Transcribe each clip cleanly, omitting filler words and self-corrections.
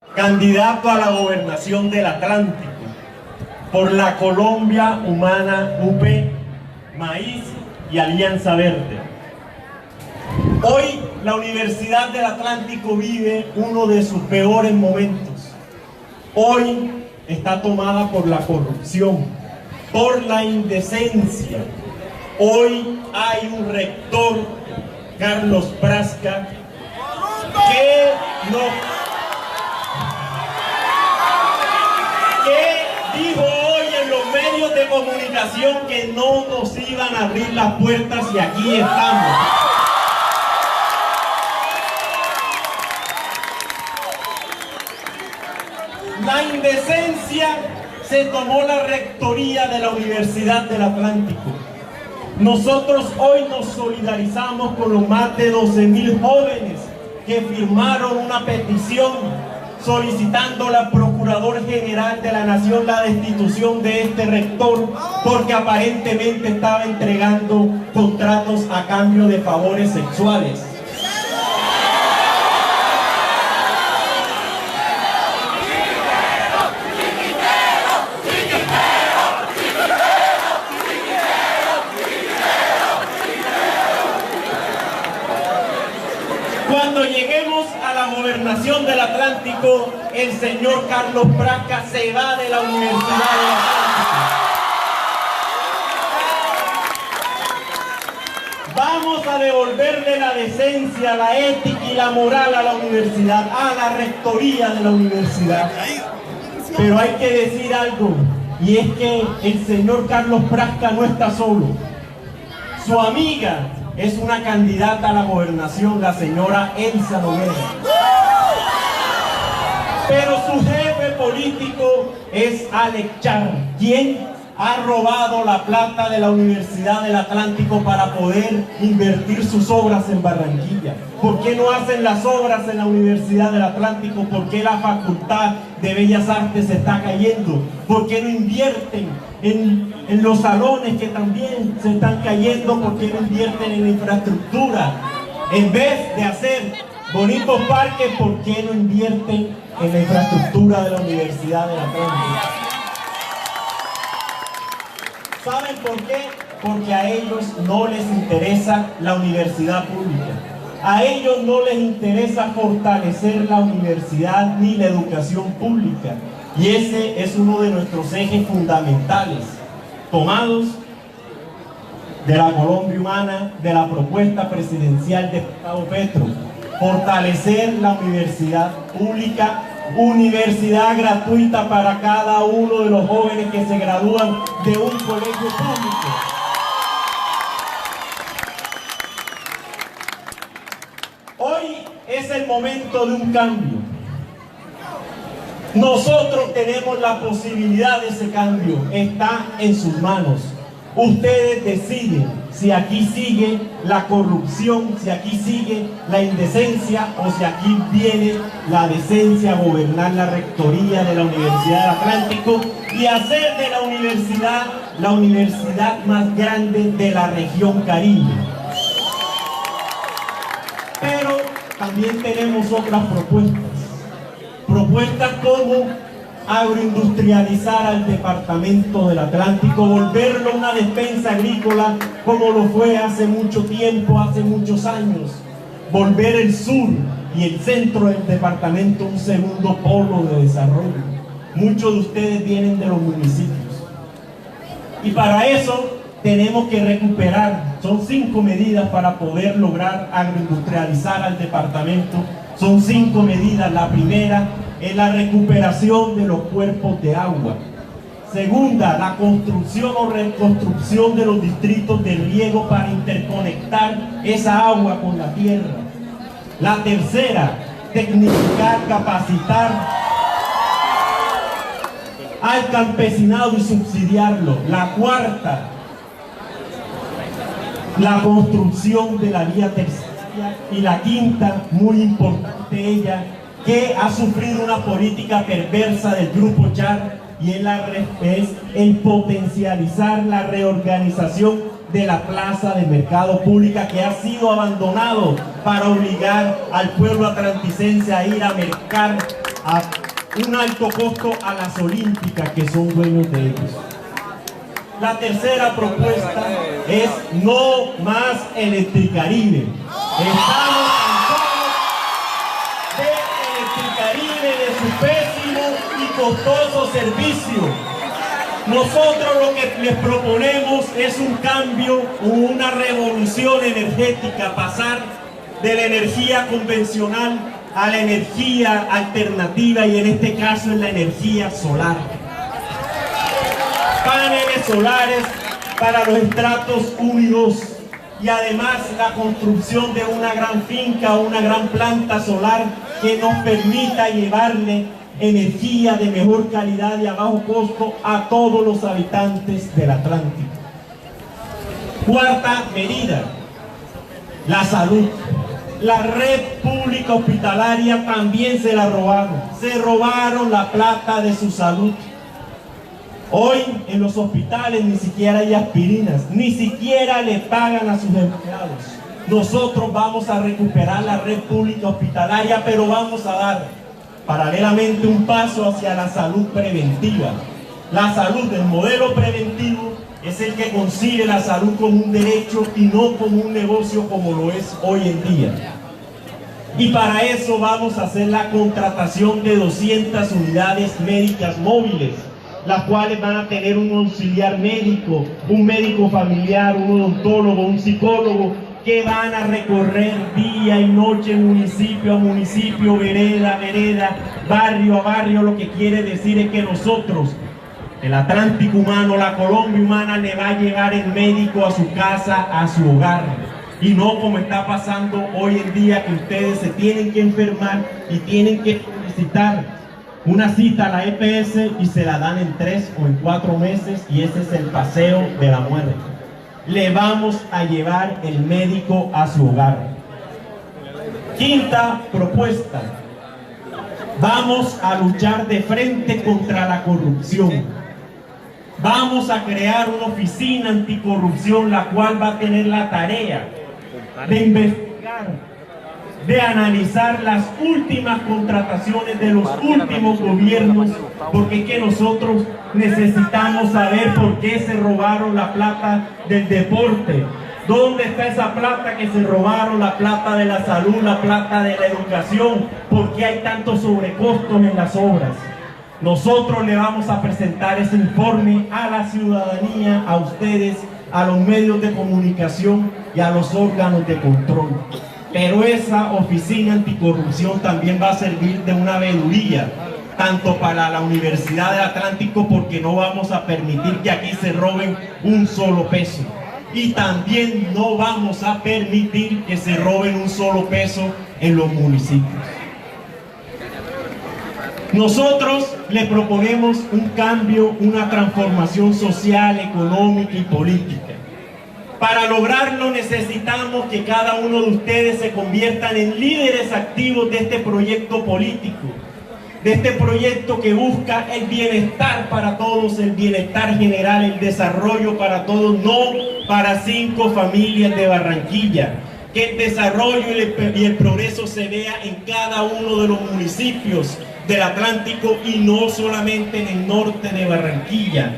candidato a la gobernación del Atlántico por la Colombia Humana UP, Maíz y Alianza Verde. Hoy la Universidad del Atlántico vive uno de sus peores momentos. Hoy está tomada por la corrupción, por la indecencia. Hoy hay un rector, Carlos Prasca, que dijo hoy en los medios de comunicación que no nos iban a abrir las puertas, y aquí estamos. La indecencia se tomó la rectoría de la Universidad del Atlántico. Nosotros hoy nos solidarizamos con los más de 12.000 jóvenes que firmaron una petición solicitando al Procurador General de la Nación la destitución de este rector, porque aparentemente estaba entregando contratos a cambio de favores sexuales. Cuando lleguemos a la gobernación del Atlántico, el señor Carlos Prasca se va de la Universidad del Atlántico. Vamos a devolverle la decencia, la ética y la moral a la universidad, a la rectoría de la universidad. Pero hay que decir algo, y es que el señor Carlos Prasca no está solo. Su amiga es una candidata a la gobernación, la señora Elsa Noguera. Pero su jefe político es Alex Char, quien ha robado la plata de la Universidad del Atlántico para poder invertir sus obras en Barranquilla. ¿Por qué no hacen las obras en la Universidad del Atlántico? ¿Por qué la Facultad de Bellas Artes se está cayendo? ¿Por qué no invierten en los salones que también se están cayendo? ¿Por qué no invierten en la infraestructura? En vez de hacer bonitos parques, ¿por qué no invierten en la infraestructura de la Universidad del Atlántico? ¿Saben por qué? Porque a ellos no les interesa la universidad pública. A ellos no les interesa fortalecer la universidad ni la educación pública. Y ese es uno de nuestros ejes fundamentales, tomados de la Colombia Humana, de la propuesta presidencial de Gustavo Petro. Fortalecer la universidad pública, universidad gratuita para cada uno de los jóvenes que se gradúan de un colegio público. Hoy es el momento de un cambio. Nosotros tenemos la posibilidad de ese cambio, está en sus manos. Ustedes deciden si aquí sigue la corrupción, si aquí sigue la indecencia, o si aquí viene la decencia a gobernar la rectoría de la Universidad del Atlántico y hacer de la universidad más grande de la región Caribe. Pero también tenemos otras propuestas como agroindustrializar al departamento del Atlántico, volverlo una despensa agrícola como lo fue hace mucho tiempo, hace muchos años, volver el sur y el centro del departamento un segundo polo de desarrollo. Muchos de ustedes vienen de los municipios y para eso tenemos que recuperar. Son 5 medidas para poder lograr agroindustrializar al departamento. Son 5 medidas. La primera es la recuperación de los cuerpos de agua. Segunda, la construcción o reconstrucción de los distritos de riego para interconectar esa agua con la tierra. La tercera, tecnificar, capacitar al campesinado y subsidiarlo. La cuarta, la construcción de la vía terciaria. Y la quinta, muy importante ella, que ha sufrido una política perversa del Grupo Char, y es el potencializar la reorganización de la plaza de mercado pública, que ha sido abandonado para obligar al pueblo atlanticense a ir a mercar a un alto costo a las olímpicas que son dueños de ellos. La tercera propuesta es no más Electricaribe. Estamos cansados de Electricaribe, de su pésimo y costoso servicio. Nosotros lo que les proponemos es un cambio, una revolución energética, pasar de la energía convencional a la energía alternativa, y en este caso es la energía solar. Paneles solares para los estratos 1 y 2, y además la construcción de una gran finca o una gran planta solar que nos permita llevarle energía de mejor calidad y a bajo costo a todos los habitantes del Atlántico. Cuarta medida, la salud. La red pública hospitalaria también se la robaron. Se robaron la plata de su salud. Hoy en los hospitales ni siquiera hay aspirinas, ni siquiera le pagan a sus empleados. Nosotros vamos a recuperar la red pública hospitalaria, pero vamos a dar paralelamente un paso hacia la salud preventiva. La salud del modelo preventivo es el que concibe la salud como un derecho y no como un negocio como lo es hoy en día. Y para eso vamos a hacer la contratación de 200 unidades médicas móviles, las cuales van a tener un auxiliar médico, un médico familiar, un odontólogo, un psicólogo, que van a recorrer día y noche, municipio a municipio, vereda a vereda, barrio a barrio. Lo que quiere decir es que nosotros, el Atlántico humano, la Colombia humana, le va a llevar el médico a su casa, a su hogar, y no como está pasando hoy en día, que ustedes se tienen que enfermar y tienen que solicitar una cita a la EPS y se la dan en 3 o en 4 meses, y ese es el paseo de la muerte. Le vamos a llevar el médico a su hogar. Quinta propuesta, vamos a luchar de frente contra la corrupción. Vamos a crear una oficina anticorrupción, la cual va a tener la tarea de investigar, de analizar las últimas contrataciones de los últimos gobiernos, porque es que nosotros necesitamos saber por qué se robaron la plata del deporte. ¿Dónde está esa plata que se robaron? La plata de la salud, la plata de la educación. ¿Por qué hay tantos sobrecostos en las obras? Nosotros le vamos a presentar ese informe a la ciudadanía, a ustedes, a los medios de comunicación y a los órganos de control. Pero esa oficina anticorrupción también va a servir de una veeduría, tanto para la Universidad del Atlántico, porque no vamos a permitir que aquí se roben un solo peso. Y también no vamos a permitir que se roben un solo peso en los municipios. Nosotros le proponemos un cambio, una transformación social, económica y política. Para lograrlo necesitamos que cada uno de ustedes se conviertan en líderes activos de este proyecto político, de este proyecto que busca el bienestar para todos, el bienestar general, el desarrollo para todos, no para 5 familias de Barranquilla. Que el desarrollo y el progreso se vea en cada uno de los municipios del Atlántico y no solamente en el norte de Barranquilla.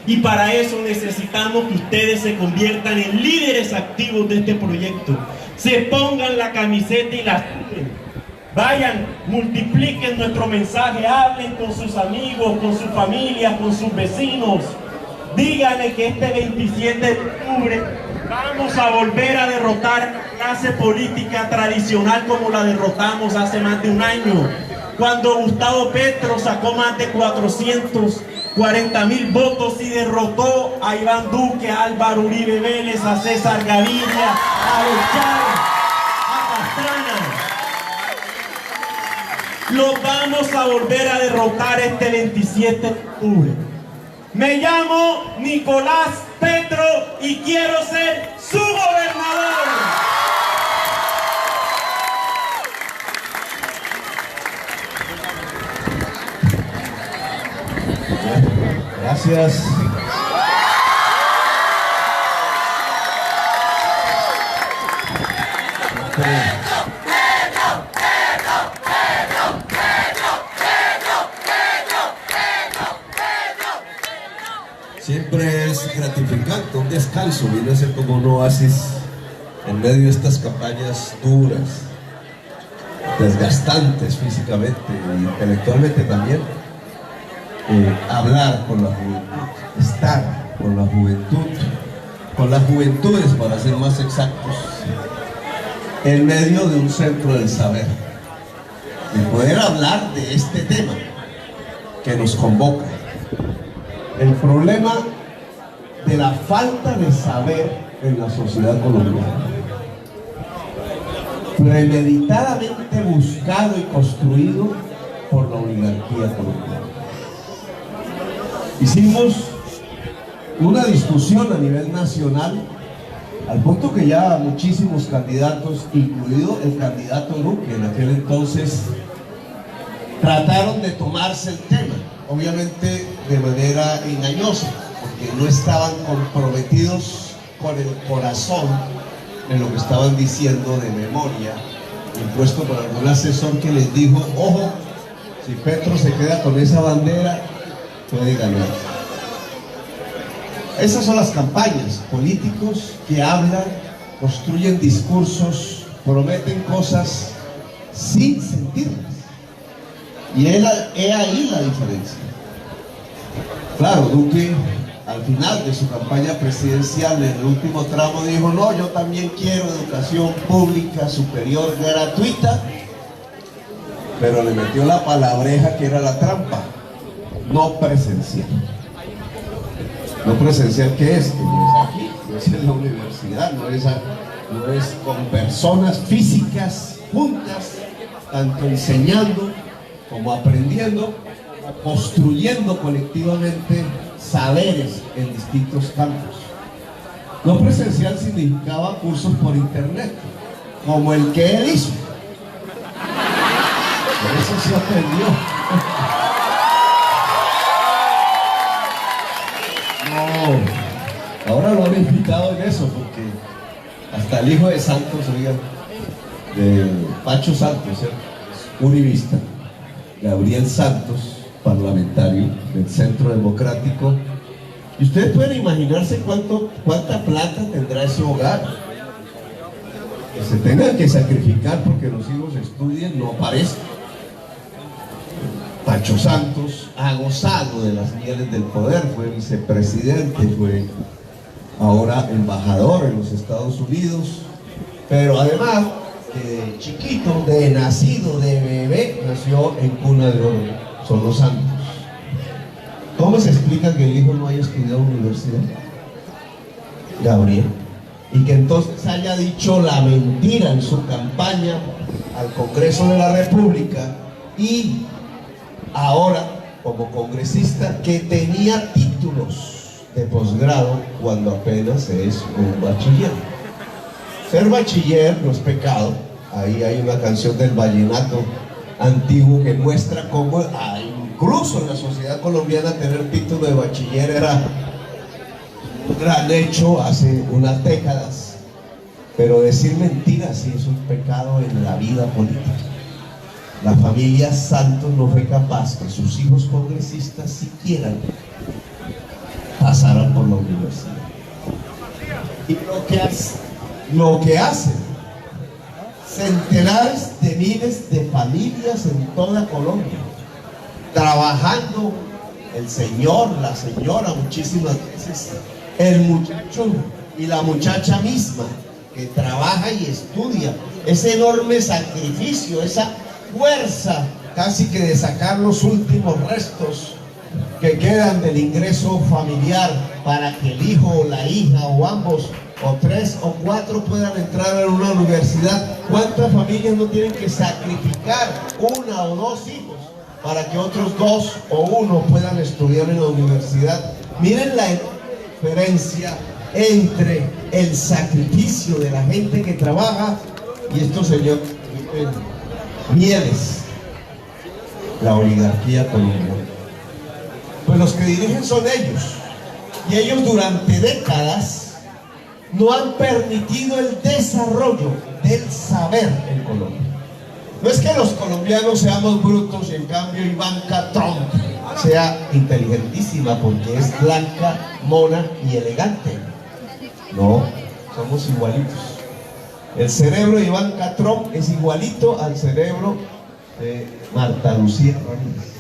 Y para eso necesitamos que ustedes se conviertan en líderes activos de este proyecto. Se pongan la camiseta y la suben. Vayan, multipliquen nuestro mensaje, hablen con sus amigos, con sus familias, con sus vecinos. Díganle que este 27 de octubre vamos a volver a derrotar la clase política tradicional como la derrotamos hace más de un año, cuando Gustavo Petro sacó más de 440.000 votos y derrotó a Iván Duque, a Álvaro Uribe Vélez, a César Gaviria, a Los Chávez, a Pastrana. Lo vamos a volver a derrotar este 27 de octubre. Me llamo Nicolás Petro y quiero ser su gobernador. Gracias. Siempre es gratificante, un descanso, viene a ser como un oasis en medio de estas campañas duras, desgastantes físicamente e intelectualmente también. Hablar con la juventud, estar con la juventud, con las juventudes para ser más exactos, en medio de un centro del saber, y poder hablar de este tema que nos convoca. El problema de la falta de saber en la sociedad colombiana, premeditadamente buscado y construido por la oligarquía colombiana. Hicimos una discusión a nivel nacional, al punto que ya muchísimos candidatos, incluido el candidato Duque en aquel entonces, trataron de tomarse el tema, obviamente de manera engañosa, porque no estaban comprometidos con el corazón en lo que estaban diciendo de memoria, impuesto por algún asesor que les dijo: ojo, si Petro se queda con esa bandera, puede ganar. Esas son las campañas, políticos que hablan, construyen discursos, prometen cosas sin sentirlas. Y he ahí la diferencia. Claro, Duque al final de su campaña presidencial, en el último tramo, dijo: no, yo también quiero educación pública superior gratuita, pero le metió la palabreja que era la trampa: no presencial. No presencial, ¿qué es? Que no es aquí, no es en la universidad, no es con personas físicas juntas, tanto enseñando como aprendiendo, construyendo colectivamente saberes en distintos campos. No presencial significaba cursos por internet, como el que él hizo. Por eso se aprendió. No, ahora lo han invitado en eso, porque hasta el hijo de Santos, oigan, de Pacho Santos, uribista, Gabriel Santos, parlamentario del Centro Democrático. Y ustedes pueden imaginarse cuánta plata tendrá ese hogar. Que se tengan que sacrificar porque los hijos estudien, no parece. Pacho Santos ha gozado de las mieles del poder, fue vicepresidente, fue ahora embajador en los Estados Unidos, pero además, de chiquito, de nacido, de bebé, nació en cuna de oro, son los Santos. ¿Cómo se explica que el hijo no haya estudiado en universidad? Gabriel. Y que entonces haya dicho la mentira en su campaña al Congreso de la República, y ahora como congresista, que tenía títulos de posgrado cuando apenas es un bachiller. Ser bachiller no es pecado. Ahí hay una canción del vallenato antiguo que muestra cómo incluso en la sociedad colombiana tener título de bachiller era un gran hecho hace unas décadas, pero decir mentiras sí es un pecado en la vida política. La familia Santos no fue capaz que sus hijos congresistas siquiera pasaran por la universidad. Y lo que hacen centenares de miles de familias en toda Colombia, trabajando el señor, la señora, muchísimas veces el muchacho y la muchacha misma, que trabaja y estudia, ese enorme sacrificio, esa fuerza casi que de sacar los últimos restos que quedan del ingreso familiar para que el hijo o la hija o ambos o 3 o 4 puedan entrar a una universidad. ¿Cuántas familias no tienen que sacrificar 1 o 2 hijos para que otros 2 o 1 puedan estudiar en la universidad? Miren la diferencia entre el sacrificio de la gente que trabaja y estos señores mieles, la oligarquía colombiana. Pues los que dirigen son ellos, y ellos durante décadas no han permitido el desarrollo del saber en Colombia. No es que los colombianos seamos brutos y en cambio Ivanka Trump sea inteligentísima porque es blanca mona y elegante. No, somos igualitos. El cerebro de Iván Catrón es igualito al cerebro de Marta Lucía Ramírez.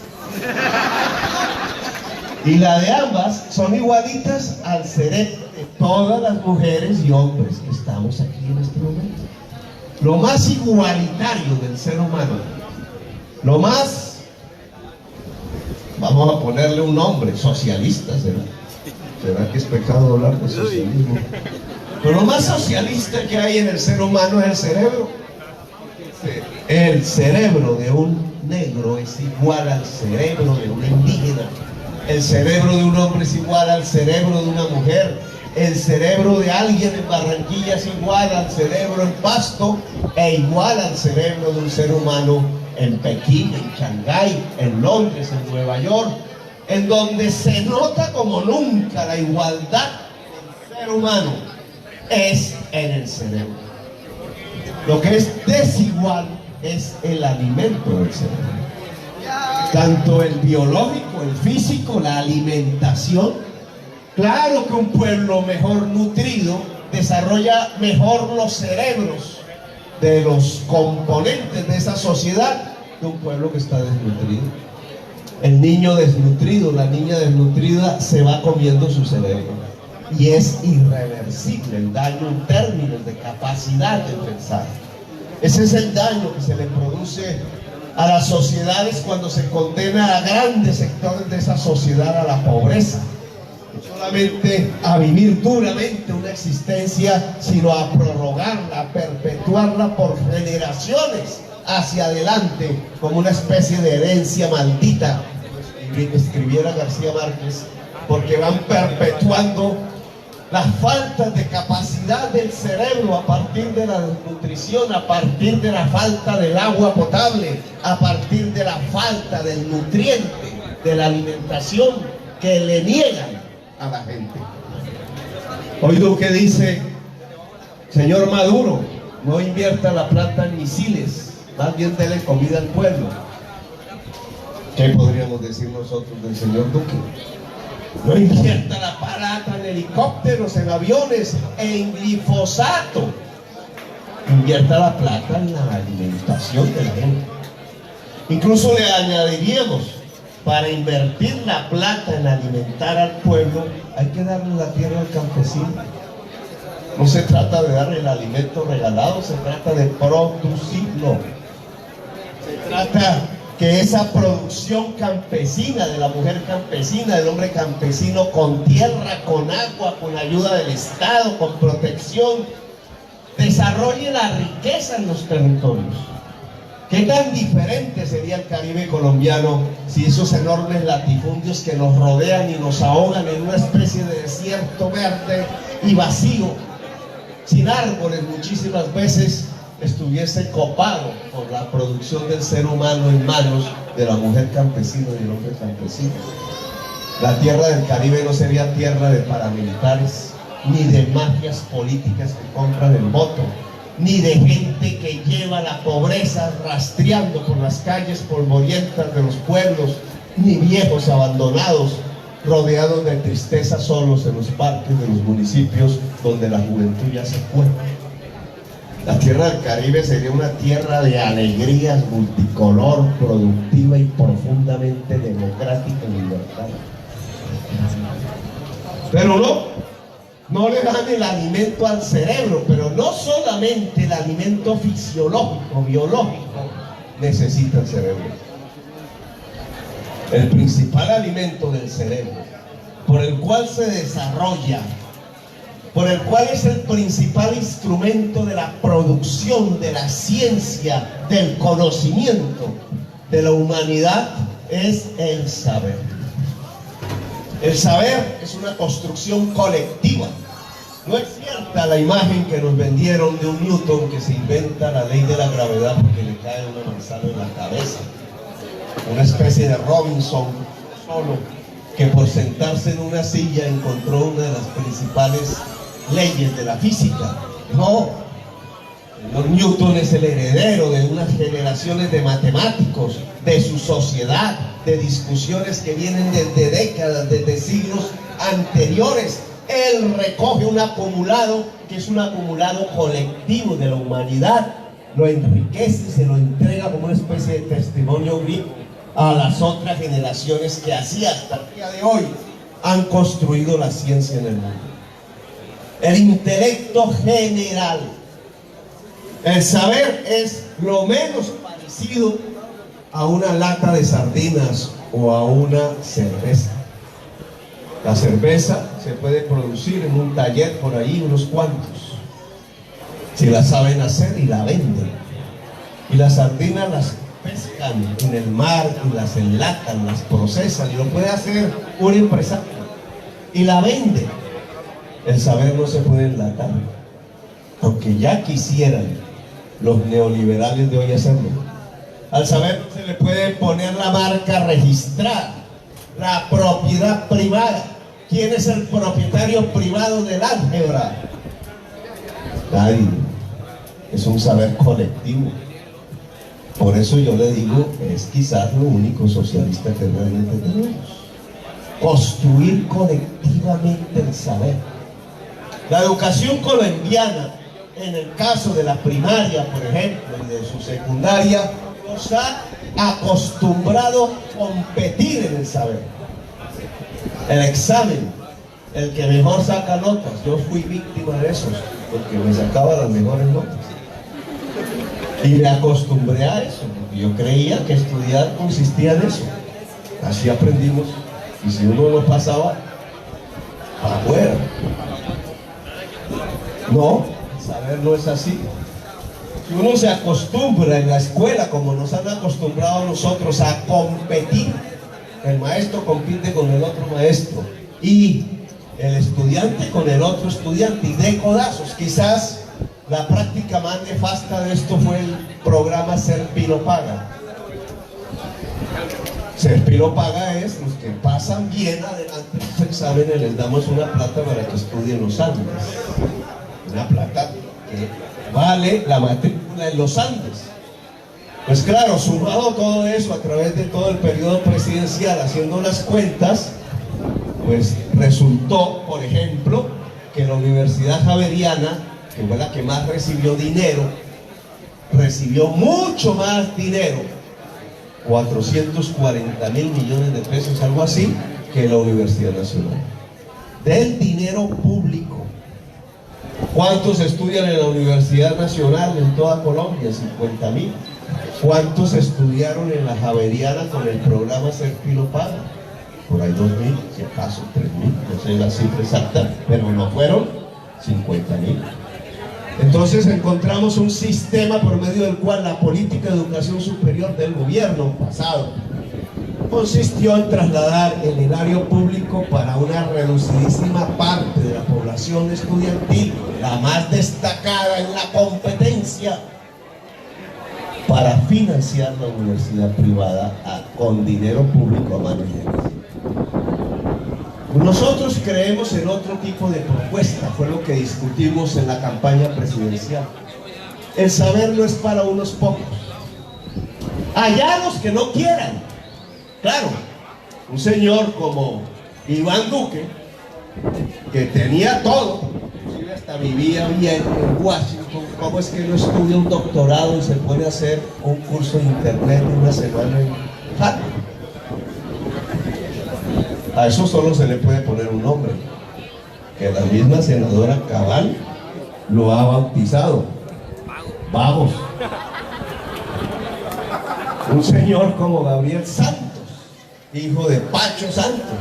Y la de ambas son igualitas al cerebro de todas las mujeres y hombres que estamos aquí en este momento. Lo más igualitario del ser humano, lo más, vamos a ponerle un nombre, socialista, ¿será que es pecado hablar de socialismo? Pero lo más socialista que hay en el ser humano es el cerebro. El cerebro de un negro es igual al cerebro de un indígena. El cerebro de un hombre es igual al cerebro de una mujer. El cerebro de alguien en Barranquilla es igual al cerebro en Pasto e igual al cerebro de un ser humano en Pekín, en Shanghái, en Londres, en Nueva York, en donde se nota como nunca la igualdad del ser humano es en el cerebro. Lo que es desigual es el alimento del cerebro. Tanto el biológico, el físico, la alimentación. Claro que un pueblo mejor nutrido desarrolla mejor los cerebros de los componentes de esa sociedad que un pueblo que está desnutrido. El niño desnutrido, la niña desnutrida se va comiendo su cerebro. Y es irreversible el daño en términos de capacidad de pensar. Ese es el daño que se le produce a las sociedades cuando se condena a grandes sectores de esa sociedad a la pobreza. No solamente a vivir duramente una existencia, sino a prorrogarla, a perpetuarla por generaciones hacia adelante, como una especie de herencia maldita, escribiera García Márquez, porque van perpetuando las faltas de capacidad del cerebro a partir de la desnutrición, a partir de la falta del agua potable, a partir de la falta del nutriente, de la alimentación que le niegan a la gente. Hoy Duque dice: señor Maduro, no invierta la plata en misiles, más bien dele comida al pueblo. ¿Qué podríamos decir nosotros del señor Duque? No invierta la plata en helicópteros, en aviones, en glifosato. Invierta la plata en la alimentación de la gente. Incluso le añadiríamos: para invertir la plata en alimentar al pueblo, hay que darle la tierra al campesino. No se trata de darle el alimento regalado, se trata de producirlo. Se trata que esa producción campesina, de la mujer campesina, del hombre campesino, con tierra, con agua, con ayuda del Estado, con protección, desarrolle la riqueza en los territorios. ¿Qué tan diferente sería el Caribe colombiano si esos enormes latifundios que nos rodean y nos ahogan en una especie de desierto verde y vacío, sin árboles muchísimas veces, estuviese copado por la producción del ser humano en manos de la mujer campesina y del hombre campesino? La tierra del Caribe no sería tierra de paramilitares, ni de mafias políticas que compran el voto, ni de gente que lleva la pobreza rastreando por las calles polvorientas de los pueblos, ni viejos abandonados, rodeados de tristeza solos en los parques de los municipios donde la juventud ya se fue. La tierra del Caribe sería una tierra de alegrías, multicolor, productiva y profundamente democrática y libertaria. Pero no le dan el alimento al cerebro, pero no solamente el alimento fisiológico, biológico, necesita el cerebro. El principal alimento del cerebro, por el cual se desarrolla, por el cual es el principal instrumento de la producción de la ciencia, del conocimiento de la humanidad, es el saber. El saber es una construcción colectiva. No es cierta la imagen que nos vendieron de un Newton que se inventa la ley de la gravedad porque le cae una manzana en la cabeza. Una especie de Robinson solo, que por sentarse en una silla encontró una de las principales leyes de la física. No, señor Newton es el heredero de unas generaciones de matemáticos, de su sociedad, de discusiones que vienen desde décadas, desde siglos anteriores. Él recoge un acumulado que es un acumulado colectivo de la humanidad, lo enriquece y se lo entrega como una especie de testimonio vivo a las otras generaciones que así hasta el día de hoy han construido la ciencia en el mundo. El intelecto general, el saber, es lo menos parecido a una lata de sardinas o a una cerveza. La cerveza se puede producir en un taller por ahí, unos cuantos, si la saben hacer y la venden. Y las sardinas las pescan en el mar y las enlatan, las procesan, y lo puede hacer un empresario y la vende. El saber no se puede enlatar, aunque ya quisieran los neoliberales de hoy hacerlo. Al saber no se le puede poner la marca registrada, la propiedad privada. ¿Quién es el propietario privado del álgebra? Nadie. Es un saber colectivo. Por eso yo le digo, es quizás lo único socialista que realmente tenemos. Construir colectivamente el saber. La educación colombiana, en el caso de la primaria, por ejemplo, y de su secundaria, nos ha acostumbrado a competir en el saber. El examen, el que mejor saca notas. Yo fui víctima de esos, porque me sacaba las mejores notas. Y me acostumbré a eso, porque yo creía que estudiar consistía en eso. Así aprendimos. Y si uno no pasaba, para afuera. No, saber no es así. Si uno se acostumbra en la escuela, como nos han acostumbrado nosotros, a competir, el maestro compite con el otro maestro y el estudiante con el otro estudiante, y de codazos. Quizás la práctica más nefasta de esto fue el programa Serpilo Paga. Serpilo Paga es los que pasan bien adelante en los exámenes, les damos una plata para que estudien los Andes. Una plata que vale la matrícula en los Andes. Pues claro, sumado todo eso a través de todo el periodo presidencial, haciendo las cuentas, pues resultó, por ejemplo, que la Universidad Javeriana, que fue la que más recibió dinero, recibió mucho más dinero, 440.000 millones de pesos, algo así, que la Universidad Nacional. Del dinero público. ¿Cuántos estudian en la Universidad Nacional en toda Colombia? 50.000. ¿Cuántos estudiaron en la Javeriana con el programa Serpilo Paga? Por ahí 2.000, si acaso 3.000, no sé la cifra exacta, pero no fueron 50.000. Entonces encontramos un sistema por medio del cual la política de educación superior del gobierno pasado consistió en trasladar el erario público para una reducidísima parte de la población estudiantil, la más destacada en la competencia, para financiar la universidad privada con dinero público a manos de nosotros creemos en otro tipo de propuesta. Fue lo que discutimos en la campaña presidencial. El saber no es para unos pocos. Allá los que no quieran. Claro, un señor como Iván Duque, que tenía todo, inclusive hasta vivía bien en Washington, ¿cómo es que no estudia un doctorado y se puede hacer un curso en internet en una semana en Harvard? A eso solo se le puede poner un nombre, que la misma senadora Cabal lo ha bautizado: vagos. Un señor como Gabriel Santos, hijo de Pacho Santos,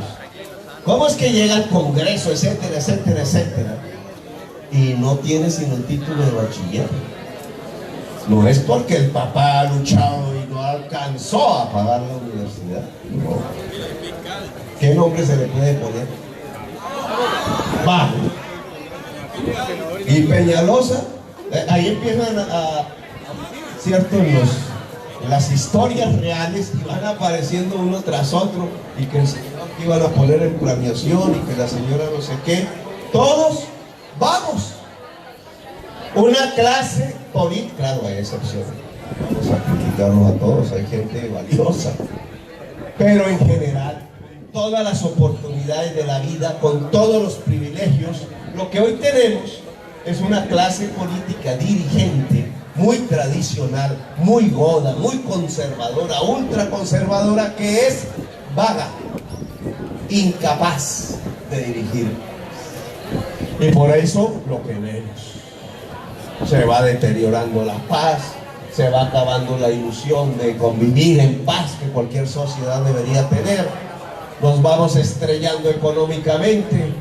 ¿cómo es que llega al Congreso, etcétera, etcétera, etcétera, y no tiene sino el título de bachiller? No es porque el papá ha luchado y no alcanzó a pagar la universidad, no. ¿Qué nombre se le puede poner? Bajo. Y Peñalosa, ahí empiezan cierto, las historias reales, y van apareciendo uno tras otro, y que el señor iban a poner en planeación, y que la señora no sé qué, todos vamos. Una clase política, claro, hay excepciones. Vamos a criticarlos a todos, hay gente valiosa. Pero en general, todas las oportunidades de la vida, con todos los privilegios, lo que hoy tenemos es una clase política dirigente muy tradicional, muy goda, muy conservadora, ultraconservadora, que es vaga, incapaz de dirigir. Y por eso lo que vemos, se va deteriorando la paz, se va acabando la ilusión de convivir en paz que cualquier sociedad debería tener, nos vamos estrellando económicamente.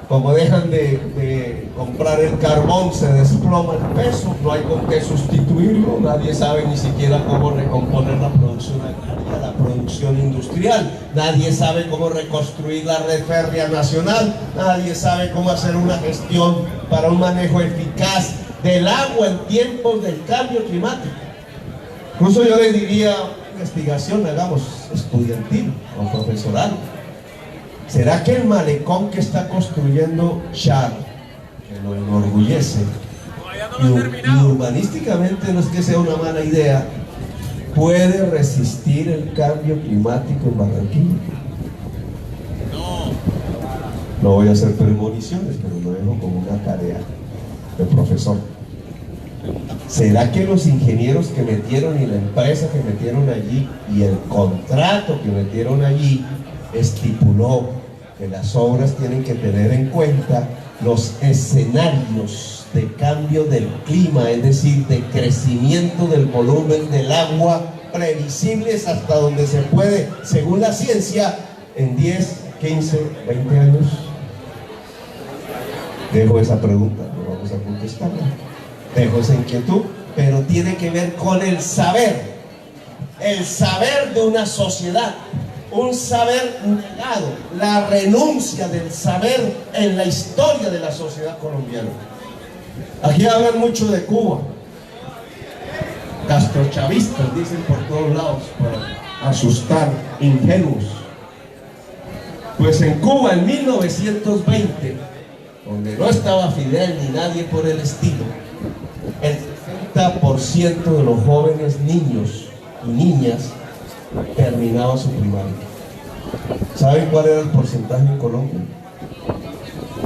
Como dejan de comprar el carbón, se desploma el peso, no hay con qué sustituirlo, nadie sabe ni siquiera cómo recomponer la producción agraria, la producción industrial, nadie sabe cómo reconstruir la red férrea nacional, nadie sabe cómo hacer una gestión para un manejo eficaz del agua en tiempos del cambio climático. Incluso yo le diría, investigación, hagamos estudiantil o profesoral. ¿Será que el malecón que está construyendo Char, que lo enorgullece, y urbanísticamente no es que sea una mala idea, puede resistir el cambio climático en Barranquilla? No voy a hacer premoniciones, pero lo dejo como una tarea de profesor. ¿Será que los ingenieros que metieron y la empresa que metieron allí y el contrato que metieron allí estipuló que las obras tienen que tener en cuenta los escenarios de cambio del clima, es decir, de crecimiento del volumen del agua, previsibles hasta donde se puede, según la ciencia, en 10, 15, 20 años? Dejo esa pregunta, no vamos a contestarla. Dejo esa inquietud, pero tiene que ver con el saber de una sociedad, un saber negado, la renuncia del saber en la historia de la sociedad colombiana. Aquí hablan mucho de Cuba, castrochavistas dicen por todos lados para asustar ingenuos. Pues en Cuba en 1920, donde no estaba Fidel ni nadie por el estilo, el 60% de los jóvenes niños y niñas terminaba su primaria. ¿Saben cuál era el porcentaje en Colombia?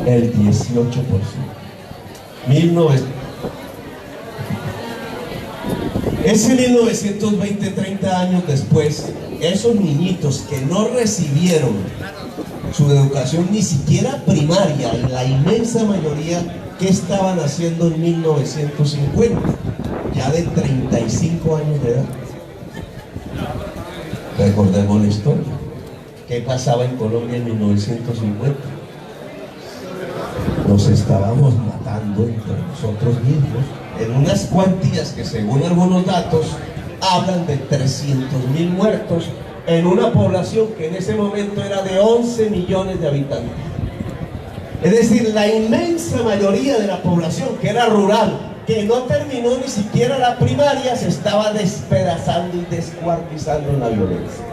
El 18%. Ese 1920, 30 años después, esos niñitos que no recibieron su educación ni siquiera primaria, la inmensa mayoría, ¿qué estaban haciendo en 1950? Ya de 35 años de edad. Recordemos la historia. ¿Qué pasaba en Colombia en 1950? Nos estábamos matando entre nosotros mismos en unas cuantías que, según algunos datos, hablan de 300.000 muertos en una población que en ese momento era de 11 millones de habitantes. Es decir, la inmensa mayoría de la población, que era rural, que no terminó ni siquiera la primaria, se estaba despedazando y descuartizando en la violencia.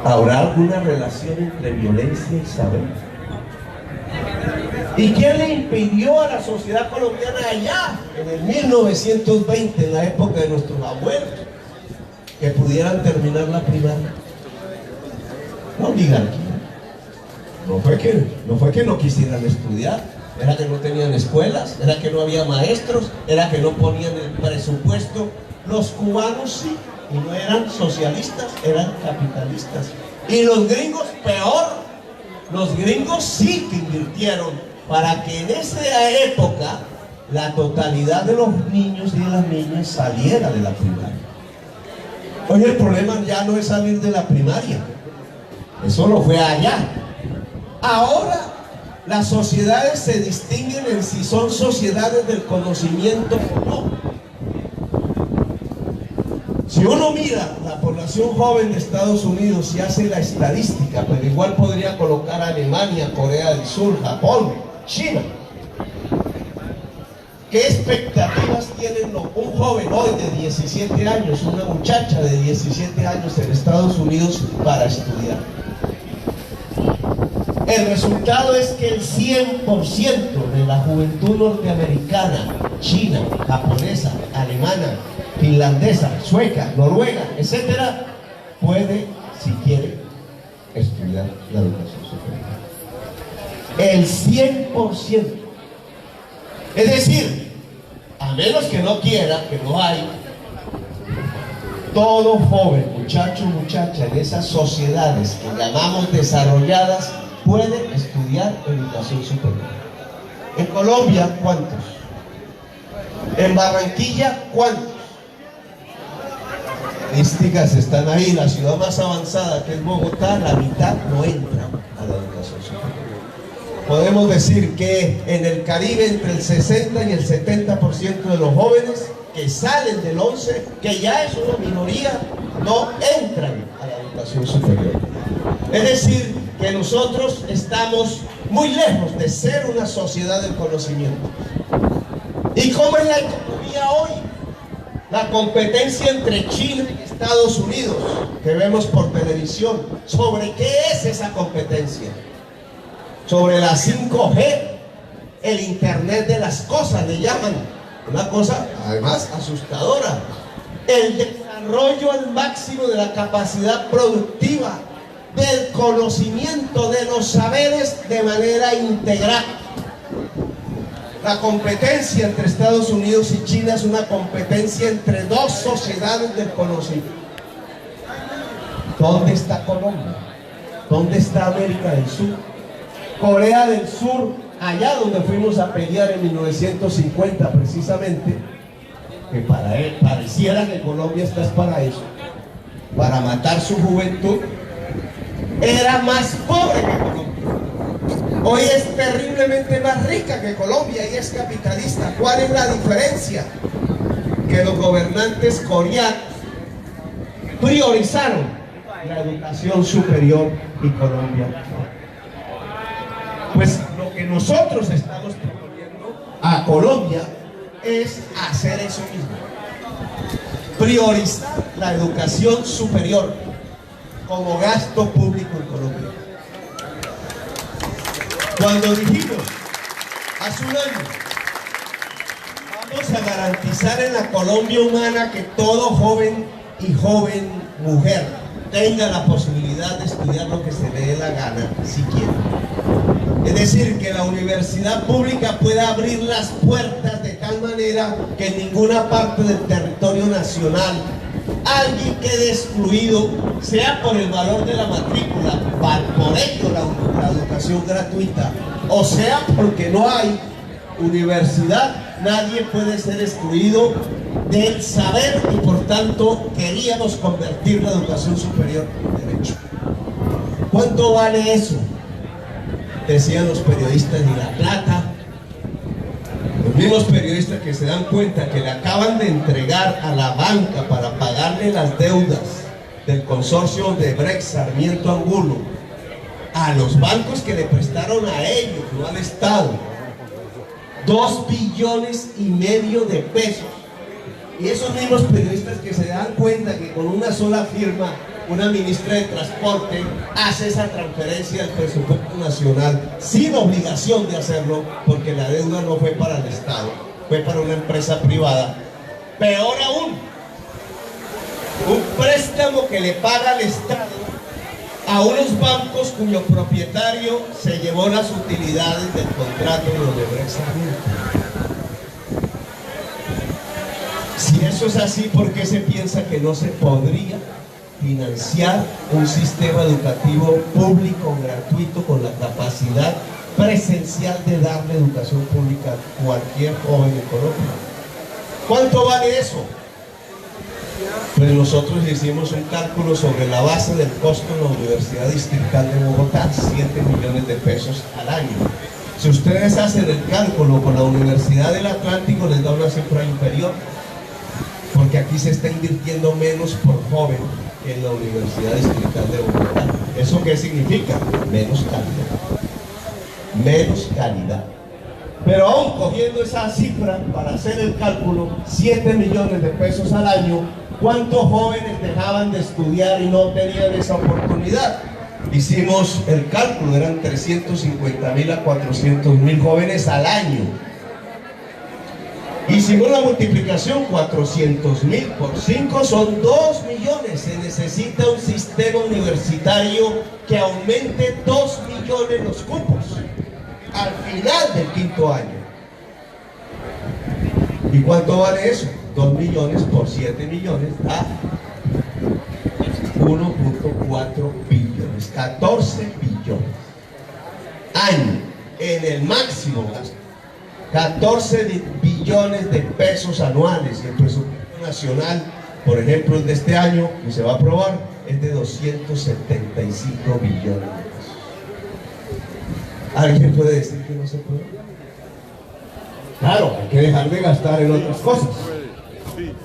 ¿Habrá alguna relación entre violencia y saber? ¿Y quién le impidió a la sociedad colombiana allá, en el 1920, en la época de nuestros abuelos, que pudieran terminar la primaria? La oligarquía. No fue que no quisieran estudiar, era que no tenían escuelas, era que no había maestros, era que no ponían el presupuesto. Los cubanos sí, y no eran socialistas, eran capitalistas. Y los gringos peor, los gringos sí que invirtieron para que en esa época la totalidad de los niños y de las niñas saliera de la primaria. Hoy el problema ya no es salir de la primaria, eso no fue allá. Ahora las sociedades se distinguen en si son sociedades del conocimiento o no. Si uno mira la población joven de Estados Unidos y hace la estadística, pero igual podría colocar a Alemania, Corea del Sur, Japón, China. ¿Qué expectativas tiene un joven hoy de 17 años, una muchacha de 17 años en Estados Unidos para estudiar? El resultado es que el 100% de la juventud norteamericana, china, japonesa, alemana, finlandesa, sueca, noruega, etcétera, puede, si quiere, estudiar la educación superior. El 100%. Es decir, a menos que no quiera, que no hay, todo joven, muchacho, muchacha, en esas sociedades que llamamos desarrolladas, puede estudiar educación superior. En Colombia, ¿cuántos? En Barranquilla, ¿cuántos? Estadísticas están ahí. La ciudad más avanzada, que es Bogotá, la mitad no entra a la educación superior. Podemos decir que en el Caribe entre el 60 y el 70% de los jóvenes que salen del 11, que ya es una minoría, no entran a la educación superior. Es decir, que nosotros estamos muy lejos de ser una sociedad del conocimiento. ¿Y cómo es la economía hoy? La competencia entre China y Estados Unidos, que vemos por televisión. ¿Sobre qué es esa competencia? Sobre la 5G, el Internet de las cosas, le llaman. Una cosa, además, asustadora. El desarrollo al máximo de la capacidad productiva, del conocimiento, de los saberes de manera integral. La competencia entre Estados Unidos y China es una competencia entre dos sociedades del conocimiento. ¿Dónde está Colombia? ¿Dónde está América del Sur? Corea del Sur, allá donde fuimos a pelear en 1950 precisamente, que para él pareciera que Colombia está para eso, para matar su juventud, era más pobre que Colombia. Hoy es terriblemente más rica que Colombia y es capitalista. ¿Cuál es la diferencia? Que los gobernantes coreanos priorizaron la educación superior y Colombia no. Pues lo que nosotros estamos proponiendo a Colombia es hacer eso mismo. Priorizar la educación superior como gasto público en Colombia. Cuando dijimos hace un año, vamos a garantizar en la Colombia humana que todo joven y joven mujer tenga la posibilidad de estudiar lo que se le dé la gana, si quiere. Es decir, que la universidad pública pueda abrir las puertas de tal manera que en ninguna parte del territorio nacional alguien quede excluido, sea por el valor de la matrícula, por ello la educación gratuita, o sea porque no hay universidad, nadie puede ser excluido del saber y por tanto queríamos convertir la educación superior en derecho. ¿Cuánto vale eso? Decían los periodistas de La Plata, los mismos periodistas que se dan cuenta que le acaban de entregar a la banca para pagarle las deudas del consorcio de Brecht Sarmiento Angulo a los bancos que le prestaron a ellos, no al Estado, 2,5 billones de pesos. Y esos mismos periodistas que se dan cuenta que con una sola firma una ministra de Transporte hace esa transferencia del presupuesto nacional sin obligación de hacerlo, porque la deuda no fue para el Estado, fue para una empresa privada. Peor aún, un préstamo que le paga al Estado a unos bancos cuyo propietario se llevó las utilidades del contrato de Odebrecht Sarmiento. Si eso es así, ¿por qué se piensa que no se podría financiar un sistema educativo público, gratuito, con la capacidad presencial de darle educación pública a cualquier joven en Colombia? ¿Cuánto vale eso? Pues nosotros hicimos un cálculo sobre la base del costo en la Universidad Distrital de Bogotá, 7 millones de pesos al año. Si ustedes hacen el cálculo con la Universidad del Atlántico, les da una cifra inferior, porque aquí se está invirtiendo menos por joven que en la Universidad Distrital de Bogotá. ¿Eso qué significa? Menos calidad. Menos calidad. Pero aún cogiendo esa cifra para hacer el cálculo, 7 millones de pesos al año, ¿cuántos jóvenes dejaban de estudiar y no tenían esa oportunidad? Hicimos el cálculo, eran 350.000 a 400.000 jóvenes al año. Hicimos la multiplicación, 400.000 por 5 son 2 millones. Se necesita un sistema universitario que aumente 2 millones los cupos al final del quinto año. ¿Y cuánto vale eso? 2 millones por 7 millones da 1.4 billones, 14 billones año en el máximo gasto. 14 billones de pesos anuales, y el presupuesto nacional, por ejemplo, el de este año que se va a aprobar es de 275 billones de pesos. ¿Alguien puede decir que no se puede? Claro, hay que dejar de gastar en otras cosas,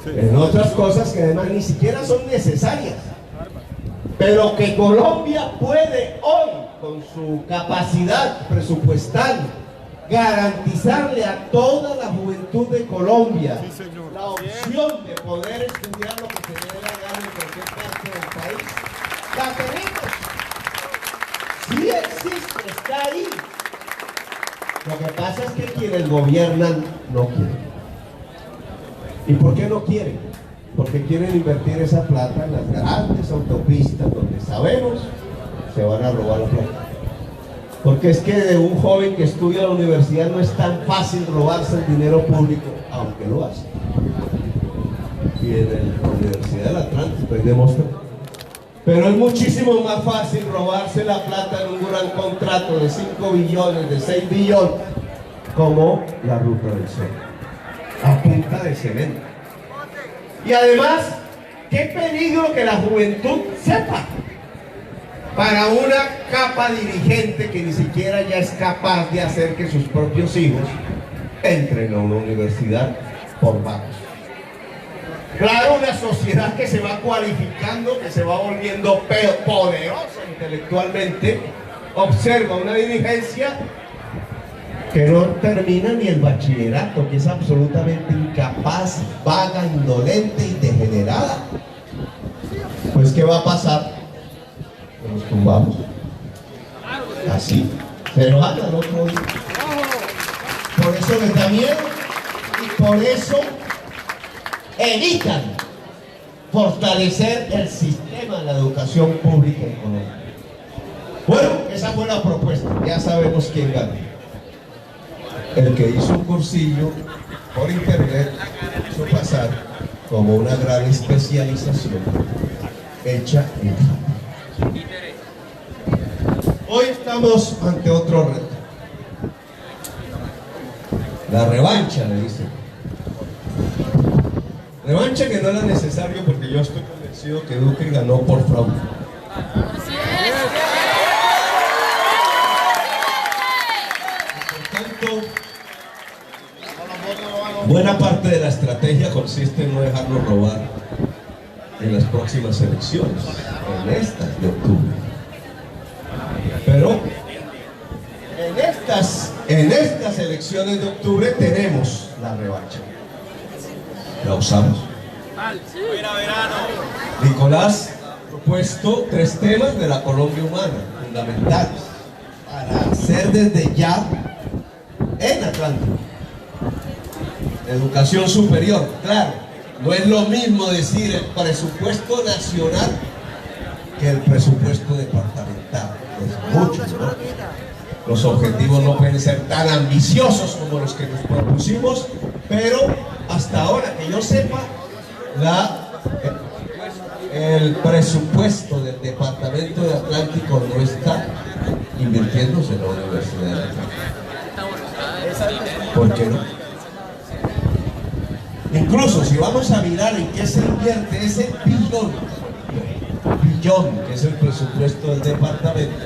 en otras cosas que además ni siquiera son necesarias, pero que Colombia puede hoy, con su capacidad presupuestal, garantizarle a toda la juventud de Colombia la opción de poder estudiar lo que se le dé la gana en cualquier parte del país. La tenemos. Sí existe, está ahí. Lo que pasa es que quienes gobiernan no quieren. ¿Y por qué no quieren? Porque quieren invertir esa plata en las grandes autopistas donde sabemos se van a robar la plata. Porque es que de un joven que estudia en la universidad no es tan fácil robarse el dinero público, aunque lo hace. Y en la Universidad del Atlántico hay demostrado. Pero es muchísimo más fácil robarse la plata en un gran contrato de 5 billones, de 6 billones, como la Ruta del Sol, a punta de cemento. Y además, qué peligro que la juventud sepa. Para una capa dirigente que ni siquiera ya es capaz de hacer que sus propios hijos entren a una universidad por vagos. Claro, una sociedad que se va cualificando, que se va volviendo poderosa intelectualmente, observa una dirigencia que no termina ni el bachillerato, que es absolutamente incapaz, vaga, indolente y degenerada. Pues, ¿qué va a pasar? Nos tumbamos así, pero hagan otro día. Por eso les da miedo y por eso evitan fortalecer el sistema de la educación pública en Colombia. Bueno, esa fue la propuesta. Ya sabemos quién ganó. El que hizo un cursillo por internet hizo pasar como una gran especialización hecha en Japón. Hoy estamos ante otro reto. La revancha, le dicen. Revancha que no era necesario porque yo estoy convencido que Duque ganó por fraude. Por tanto, buena parte de la estrategia consiste en no dejarlo robar en las próximas elecciones, en estas de octubre. Pero en estas elecciones de octubre tenemos la revancha. La usamos. Nicolás ha propuesto 3 temas de la Colombia humana, fundamentales, para hacer desde ya en Atlántico. Educación superior, claro, no es lo mismo decir el presupuesto nacional que el presupuesto departamental. Es mucho, ¿no? Los objetivos no pueden ser tan ambiciosos como los que nos propusimos, pero hasta ahora que yo sepa, el presupuesto del departamento de Atlántico no está invirtiéndose en la Universidad de Atlántico. ¿Por qué no? Incluso si vamos a mirar en qué se invierte ese billón, que es el presupuesto del departamento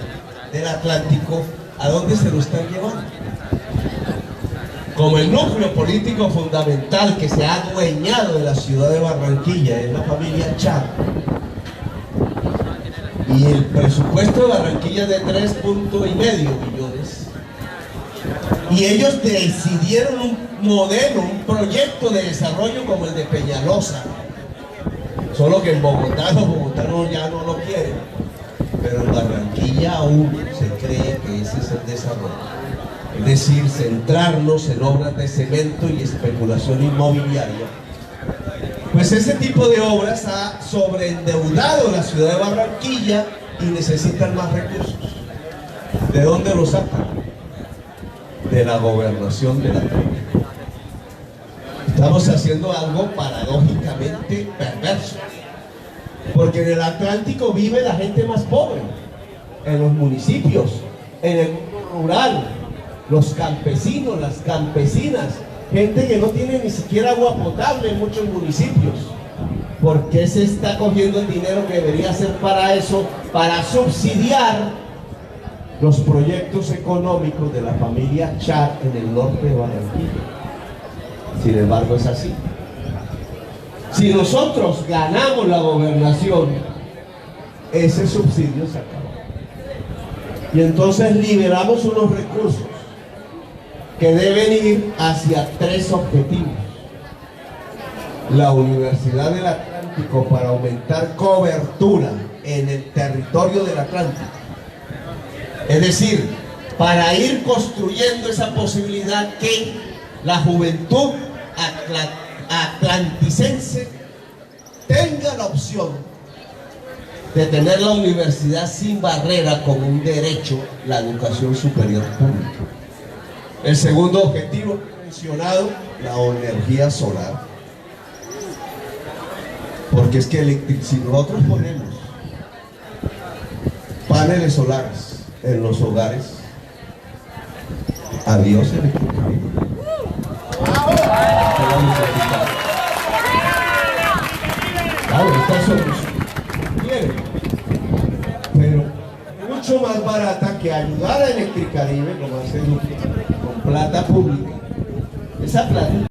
del Atlántico, ¿a dónde se lo están llevando? Como el núcleo político fundamental que se ha adueñado de la ciudad de Barranquilla es la familia Chávez, y el presupuesto de Barranquilla es de 3,5 millones, y ellos decidieron un modelo, un proyecto de desarrollo como el de Peñalosa, solo que en Bogotá los bogotanos ya no lo quieren, pero en Barranquilla aún se cree que ese es el desarrollo. Es decir, centrarnos en obras de cemento y especulación inmobiliaria. Pues ese tipo de obras ha sobreendeudado la ciudad de Barranquilla y necesitan más recursos. ¿De dónde los sacan? De la gobernación del Atlántico. Estamos haciendo algo paradójicamente perverso, porque en el Atlántico vive la gente más pobre, en los municipios, en el mundo rural, los campesinos, las campesinas, gente que no tiene ni siquiera agua potable en muchos municipios. ¿Por qué se está cogiendo el dinero que debería ser para eso, para subsidiar los proyectos económicos de la familia Char en el norte de Barranquilla? Sin embargo, es así. Si nosotros ganamos la gobernación, ese subsidio se acaba. Y entonces liberamos unos recursos que deben ir hacia 3 objetivos. La Universidad del Atlántico, para aumentar cobertura en el territorio del Atlántico. Es decir, para ir construyendo esa posibilidad que la juventud atlanticense tenga la opción de tener la universidad sin barrera como un derecho, la educación superior pública. El segundo objetivo mencionado, la energía solar. Porque es que si nosotros ponemos paneles solares en los hogares, adiós electricidad. Claro, esta solución tiene, pero mucho más barata que ayudar a Electricaribe, como hace con plata pública. Esa plata